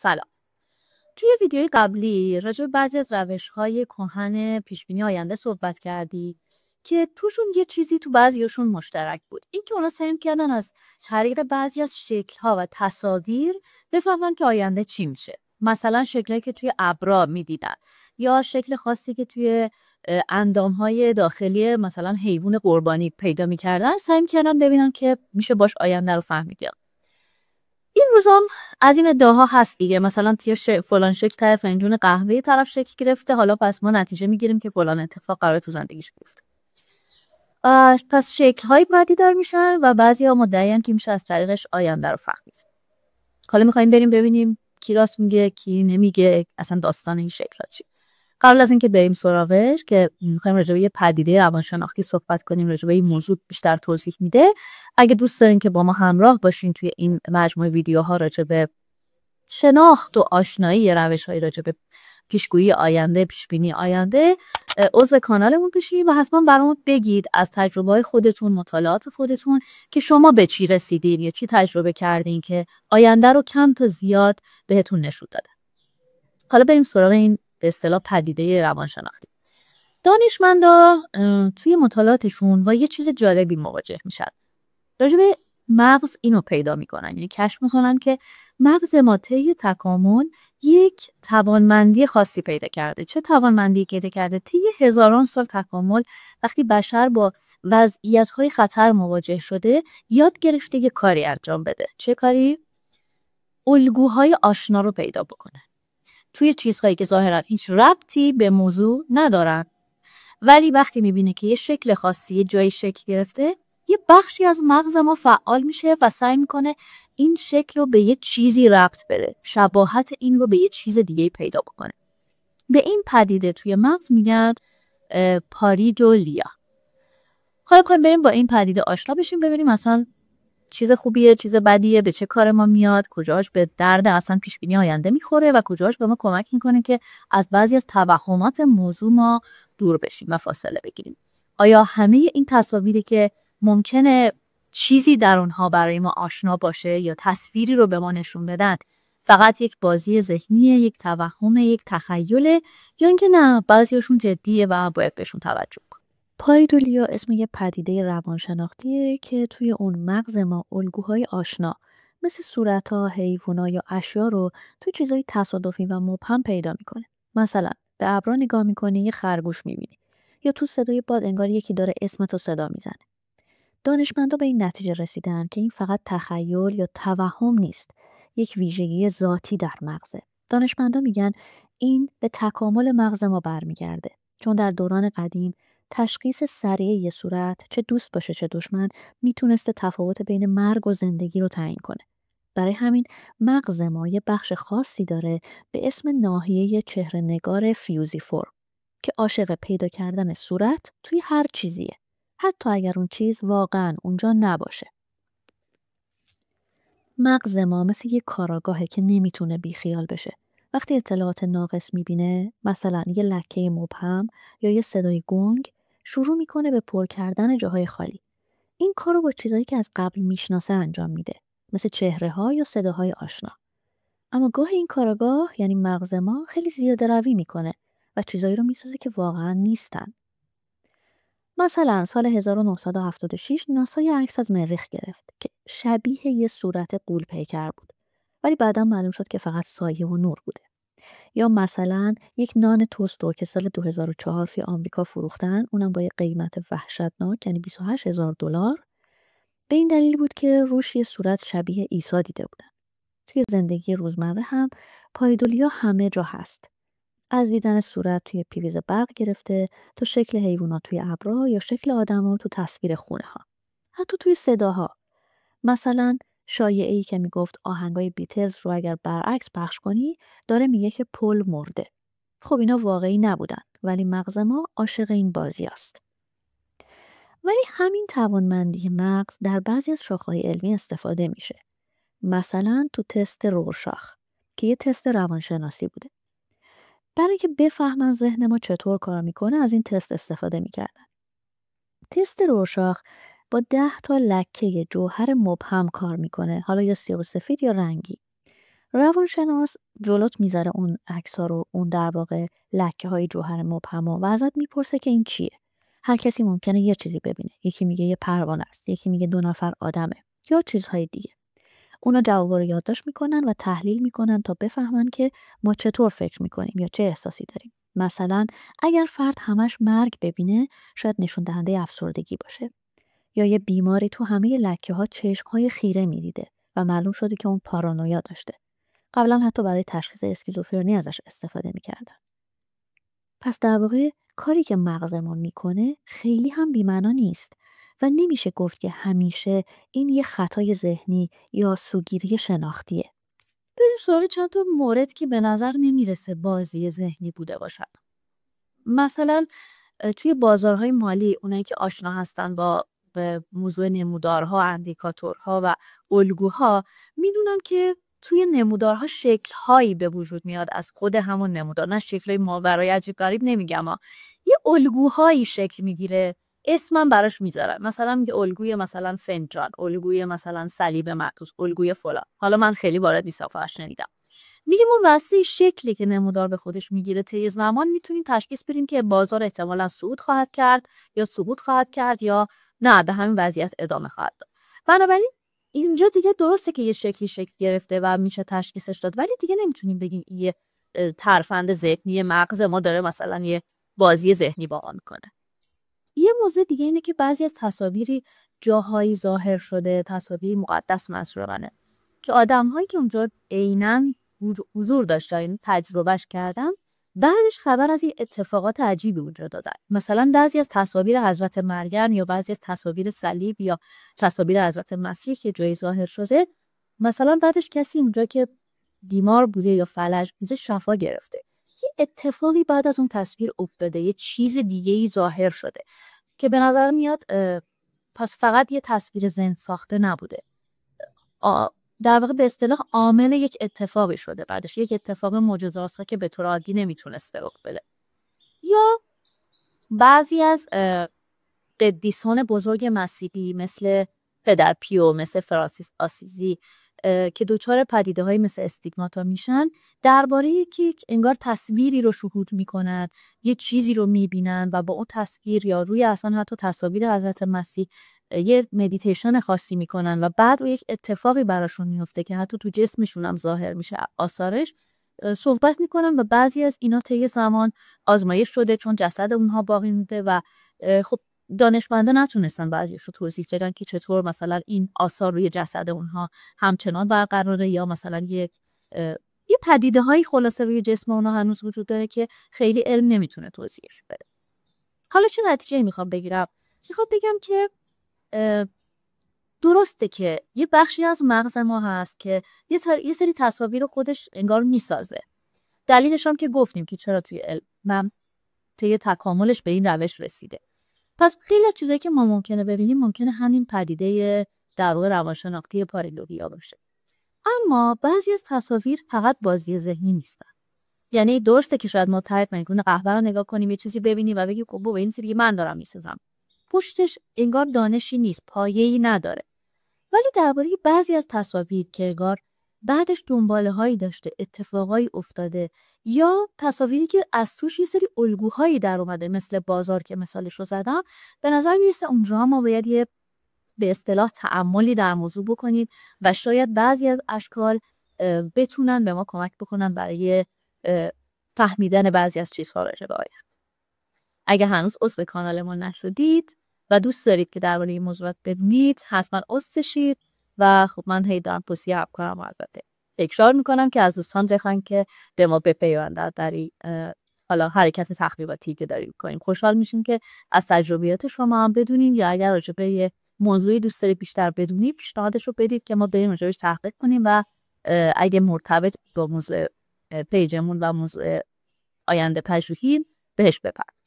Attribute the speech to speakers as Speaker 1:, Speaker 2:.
Speaker 1: سلام. توی ویدیوی قبلی راجع به بعضی از روش‌های کهن پیشبینی آینده صحبت کردی که توشون یه چیزی تو بعضیاشون مشترک بود. این که اونا سعی می‌کردن از طریق بعضی از شکل‌ها و تصاویر بفهمن که آینده چی میشه. مثلا شکلایی که توی ابرا می‌دیدن یا شکل خاصی که توی اندام‌های داخلی مثلا حیوان قربانی پیدا می‌کردن، سعی می‌کردن ببینن که میشه باش آینده رو فهمید. این روزام از این ادعاها هست دیگه، مثلا فلان شکل ته فنجون قهوه طرف شکل گرفته، حالا پس ما نتیجه میگیریم که فلان اتفاق قراره تو زندگیش بیفته. پس شکل‌های پدیدار میشن و بعضی‌ها مدعیان که میشه از طریقش آینده رو فهمید. حالا می‌خوایم بریم ببینیم کی راست میگه کی نمیگه، اصلا داستان این شکل‌ها چی. قبل از اینکه بریم سراغش که می‌خوایم راجع به یه پدیده روانشناختی صحبت کنیم، راجع به این موضوع بیشتر توضیح میده. اگه دوست دارین که با ما همراه باشین توی این مجموعه ویدیوها راجع به شناخت و آشنایی روش‌های راجع به پیشگویی آینده، پیشبینی آینده، عضو کانالمون بشین و حتما برامون بگید از تجربه‌های خودتون، مطالعات خودتون که شما به چی رسیدین یا چی تجربه کردین که آینده رو کم تا زیاد بهتون نشون داده. حالا بریم سراغ این به اصطلاح پدیده روانشناختی. دانشمندا توی مطالعاتشون با یه چیز جالبی مواجه میشن. راجع به مغز اینو پیدا میکنن، یعنی کشف میکنن که مغز ما طی تکامل یک توانمندی خاصی پیدا کرده. چه توانمندی پیدا کرده؟ طی هزاران سال تکامل وقتی بشر با وضعیت‌های خطر مواجه شده، یاد گرفته یه کاری انجام بده. چه کاری؟ الگوهای آشنا رو پیدا بکنه توی چیزهایی که ظاهرا هیچ ربطی به موضوع ندارن، ولی وقتی میبینه که یه شکل خاصی یه جایی شکل گرفته، یه بخشی از مغز ما فعال میشه و سعی میکنه این شکل رو به یه چیزی ربط بده، شباهت این رو به یه چیز دیگه پیدا بکنه. به این پدیده توی مغز میگن پاریدولیا. حالا میخوایم بریم با این پدیده آشنا بشیم، ببینیم مثلا چیز خوبیه، چیز بدیه، به چه کار ما میاد، کجاش به درد اصلا پیش بینی آینده میخوره و کجاش به ما کمک میکنه که از بعضی از توهمات موضوع ما دور بشیم و فاصله بگیریم. آیا همه این تصاویری که ممکنه چیزی در اونها برای ما آشنا باشه یا تصویری رو به ما نشون بدن فقط یک بازی ذهنیه، یک توهم، یک تخیله، یا اینکه نه بعضیاشون جدیه و باید بهشون توجه کنیم؟ پاریدولیا اسم یه پدیده روانشناختیه که توی اون مغز ما الگوهای آشنا مثل صورت‌ها، حیوونا یا اشیا رو توی چیزای تصادفی و مبهم پیدا میکنه. مثلا به ابرا نگاه میکنی، یه خرگوش میبینی، یا تو صدای باد انگار یکی داره اسمتو صدا میزنه. دانشمندا به این نتیجه رسیدن که این فقط تخیل یا توهم نیست، یک ویژگی ذاتی در مغزه. دانشمندا میگن این به تکامل مغز ما برمیگرده، چون در دوران قدیم تشخیص سریع یه صورت، چه دوست باشه چه دشمن، میتونسته تفاوت بین مرگ و زندگی رو تعیین کنه. برای همین مغز ما یه بخش خاصی داره به اسم ناحیه چهره‌نگار فیوزیفورم که عاشق پیدا کردن صورت توی هر چیزیه، حتی اگر اون چیز واقعا اونجا نباشه. مغز ما مثل یه کاراگاهه که نمیتونه بیخیال بشه. وقتی اطلاعات ناقص میبینه، مثلا یه لکه مبهم یا یه صدای گنگ، شروع میکنه به پر کردن جاهای خالی. این کارو با چیزایی که از قبل میشناسه انجام میده، مثل چهره‌ها یا صداهای آشنا. اما گاه این کاراگاه، یعنی مغز ما، خیلی زیاده روی میکنه و چیزایی رو میسازه که واقعا نیستن. مثلا سال 1976 ناسا یه عکس از مریخ گرفت که شبیه یه صورت غول‌پیکر بود، ولی بعدا معلوم شد که فقط سایه و نور بوده. یا مثلا یک نان توست رو که سال 2004 توی آمریکا فروختن، اونم با یه قیمت وحشتناک، یعنی $28,000، به این دلیل بود که روش یه صورت شبیه عیسی دیده بودن. توی زندگی روزمره هم پاریدولیا همه جا هست. از دیدن صورت توی پریز برق گرفته تا شکل حیوانات توی ابرها یا شکل آدما تو تصویر خونه ها. حتی توی صداها. مثلا شایعه‌ای که میگفت آهنگای بیتلز رو اگر برعکس پخش کنی داره میگه که پل مرده. خب اینا واقعی نبودن، ولی مغز ما عاشق این بازی است. ولی همین توانمندی مغز در بعضی از شاخه‌های علمی استفاده میشه. مثلا تو تست رورشاخ که یه تست روانشناسی بوده. برای اینکه بفهمن ذهن ما چطور کار میکنه از این تست استفاده میکردن. تست رورشاخ با 10 تا لکه جوهر مبهم کار میکنه، حالا یا سیاه و سفید یا رنگی. روانشناس جلوت میذاره اون عکس‌ها رو، اون در واقع لکه‌های جوهر مبهم و ازت میپرسه که این چیه. هر کسی ممکنه یه چیزی ببینه. یکی میگه یه پروانه است، یکی میگه 2 نفر آدمه یا چیزهای دیگه. اونا جوابا رو یادداشت میکنن و تحلیل میکنن تا بفهمن که ما چطور فکر میکنیم یا چه احساسی داریم. مثلا اگر فرد همش مرگ ببینه شاید نشون دهنده افسردگی باشه. یا یه بیماری تو همه لکه‌ها چشم‌های خیره می‌دیده و معلوم شده که اون پارانویا داشته. قبلا حتی برای تشخیص اسکیزوفرنی ازش استفاده می‌کردن. پس در واقع کاری که مغزمون میکنه خیلی هم بی‌معنا نیست و نمیشه گفت که همیشه این یه خطای ذهنی یا سوگیری شناختیه. بریم سراغ چند تا مورد که به نظر نمیرسه بازی ذهنی بوده باشن. مثلا توی بازارهای مالی اونایی که آشنا هستن با به موضوع نمودارها، اندیکاتورها و الگوها میدونن که توی نمودارها شکل‌هایی به وجود میاد از خود همون نمودار. نه شکل‌های ماورای عجیب غریب نمیگم یه الگوهایی شکل میگیره، اسمم براش میذارن. مثلا میگه الگوی مثلا فنجان، الگوی مثلا صلیب معکوس، الگوی فلان. حالا من خیلی وارد نیستم، فقط شنیدم. میگیم اون واسه شکلی که نمودار به خودش میگیره طی زمان میتونیم تشخیص بدیم که بازار احتمالاً صعود خواهد کرد یا سقوط خواهد کرد یا نه به همین وضعیت ادامه خواهد داد. بنابراین اینجا دیگه درسته که یه شکلی شکل گرفته و میشه تشخیصش داد، ولی دیگه نمیتونیم بگیم یه ترفند ذهنی مغز ما داره مثلا یه بازی ذهنی با آن کنه. یه موضوع دیگه اینه که بعضی از تصاویری جاهایی ظاهر شده، تصاویر مقدس مسروقانه که آدم‌هایی که اونجا عیناً حضور داشتن، تجربهش کردن، بعدش خبر از این اتفاقات عجیبی اونجا دادن. مثلا بعضی از تصاویر حضرت مریم یا بعضی از تصاویر صلیب یا تصاویر حضرت مسیح که جایی ظاهر شده، مثلا بعدش کسی اونجا که بیمار بوده یا فلج بوده شفا گرفته. یه اتفاقی بعد از اون تصویر افتاده، یه چیز دیگه‌ای ظاهر شده که به نظر میاد پس فقط یه تصویر ذهن ساخته نبوده. در واقع به اصطلاح عامل یک اتفاقی شده، بعدش یک اتفاق معجزه‌آسا که به طور عادی نمیتونسته رخ بده. یا بعضی از قدیسان بزرگ مسیحی مثل پدر پیو، مثل فرانسیس آسیزی که دچار پدیده‌هایی مثل استیگماتا میشن، درباره که انگار تصویری رو شهود میکنن، یه چیزی رو میبینن و با اون تصویر یا روی اصلا حتی تصاویر حضرت مسیح یه مدیتیشن خاصی میکنن و بعد یک اتفاقی براشون میفته که حتی تو جسمشون هم ظاهر میشه آثارش، صحبت میکنن و بعضی از اینا طی زمان آزمایش شده چون جسد اونها باقی مونده و خب دانشمندا نتونستن بعضیش رو توضیح بدن که چطور مثلا این آثار روی جسد اونها همچنان برقراره یا مثلا یه پدیده‌های خلاصه روی جسم اونها هنوز وجود داره که خیلی علم نمیتونه توضیحش بده. حالا چه نتیجه‌ای میخوام بگیرم؟ میخوام بگم که درسته که یه بخشی از مغز ما هست که یه سری تصاویر رو خودش انگار میسازه. دلیلش هم که گفتیم که چرا توی علم طی تکاملش به این روش رسیده. پس خیلی از چیزایی که ما ممکنه ببینیم ممکنه همین پدیده در واقع روانشناختی پارانویا باشه. اما بعضی از تصاویر فقط بازی ذهنی نیستن. یعنی درسته که شاید ما تایپ میکنه قهوه رو نگاه کنیم یه چیزی ببینیم و بگیم خب این سری من دارم میسازم. پشتش انگار دانشی نیست، پایه‌ای نداره. ولی درباره بعضی از تصاویر که انگار بعدش دنباله‌هایی داشته، اتفاقایی افتاده یا تصاویری که از توش یه سری الگوهایی در اومده مثل بازار که مثالش رو زدم، به نظر میرسه اونجا ما باید یه به اصطلاح تأملی در موضوع بکنیم و شاید بعضی از اشکال بتونن به ما کمک بکنن برای فهمیدن بعضی از چیزها راجع به آینده. اگه هنوز عضو کانال ما نشدید و دوست دارید که درباره این موضوعات بدونید حتما عضو شید و خب من هی دارم توصیه کنم. البته تکرار میکنم که از دوستان بخواین که به ما بپیوندن در این حالا حرکت تخریباتی که داریم میکنیم. خوشحال میشیم که از تجربیات شما هم بدونیم یا اگر راجع به یه موضوعی دوست دارید بیشتر بدونید پیشنهادش رو بدید که ما بریم راجعش تحقیق کنیم و اگه مرتبط با موضوع پیجمون و موضوع آینده پژوهی بهش بپردازیم.